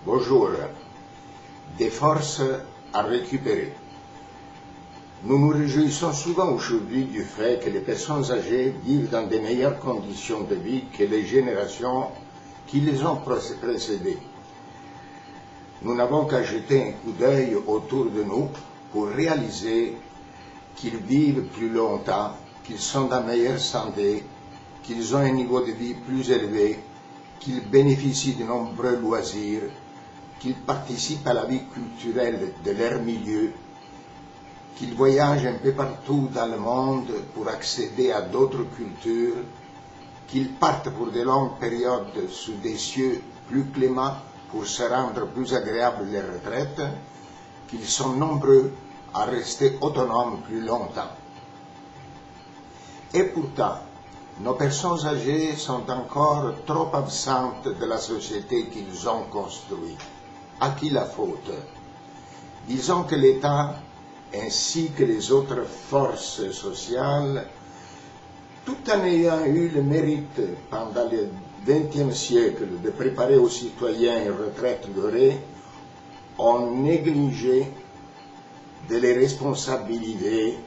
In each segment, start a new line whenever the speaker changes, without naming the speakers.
Bonjour. Des forces à récupérer. Nous nous réjouissons souvent aujourd'hui du fait que les personnes âgées vivent dans de meilleures conditions de vie que les générations qui les ont précédées. Nous n'avons qu'à jeter un coup d'œil autour de nous pour réaliser qu'ils vivent plus longtemps, qu'ils sont dans meilleure santé, qu'ils ont un niveau de vie plus élevé, qu'ils bénéficient de nombreux loisirs, qu'ils participent à la vie culturelle de leur milieu, qu'ils voyagent un peu partout dans le monde pour accéder à d'autres cultures, qu'ils partent pour de longues périodes sous des cieux plus cléments pour se rendre plus agréable les retraites, qu'ils sont nombreux à rester autonomes plus longtemps. Et pourtant, nos personnes âgées sont encore trop absentes de la société qu'ils ont construite. À qui la faute? Disons que l'État, ainsi que les autres forces sociales, tout en ayant eu le mérite pendant le XXe siècle de préparer aux citoyens une retraite dorée, ont négligé de les responsabiliser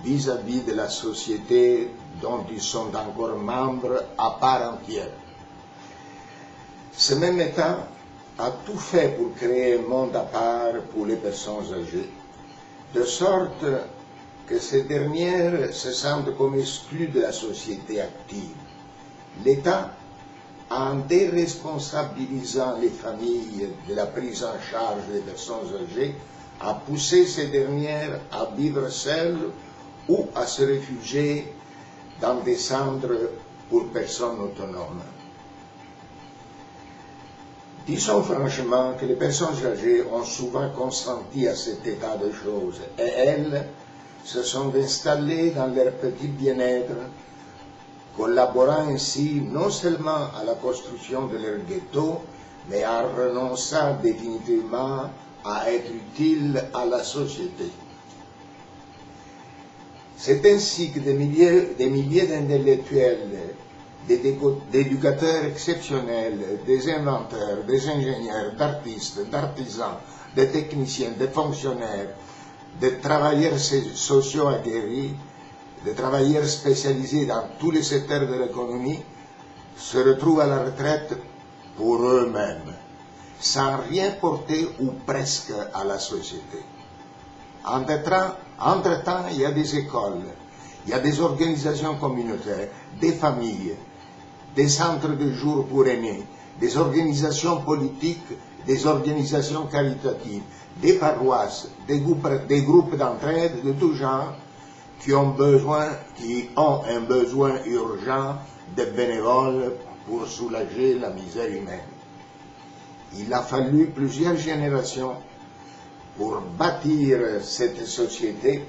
vis-à-vis de la société dont ils sont encore membres à part entière. Ce même État a tout fait pour créer un monde à part pour les personnes âgées, de sorte que ces dernières se sentent comme exclues de la société active. L'État, en déresponsabilisant les familles de la prise en charge des personnes âgées, a poussé ces dernières à vivre seules ou à se réfugier dans des centres pour personnes autonomes. Disons franchement que les personnes âgées ont souvent consenti à cet état de choses et elles se sont installées dans leur petit bien-être, collaborant ainsi non seulement à la construction de leur ghetto, mais en renonçant définitivement à être utiles à la société. C'est ainsi que des milliers d'intellectuels, d'éducateurs exceptionnels, des inventeurs, des ingénieurs, d'artistes, d'artisans, de techniciens, de fonctionnaires, de travailleurs sociaux aguerris, de travailleurs spécialisés dans tous les secteurs de l'économie, se retrouvent à la retraite pour eux-mêmes, sans rien porter ou presque à la société. Entre-temps, il y a des écoles, il y a des organisations communautaires, des familles, des centres de jour pour aînés, des organisations politiques, des organisations caritatives, des paroisses, des groupes d'entraide de tout genre qui ont un besoin urgent de bénévoles pour soulager la misère humaine. Il a fallu plusieurs générations pour bâtir cette société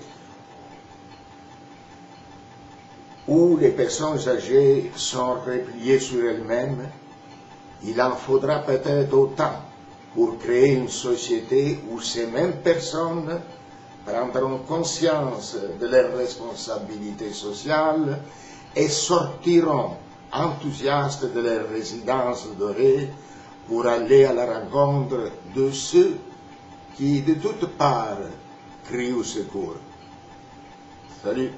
où les personnes âgées sont repliées sur elles-mêmes. Il en faudra peut-être autant pour créer une société où ces mêmes personnes prendront conscience de leurs responsabilités sociales et sortiront enthousiastes de leur résidence dorée pour aller à la rencontre de ceux qui, de toutes parts, crient au secours. Salut!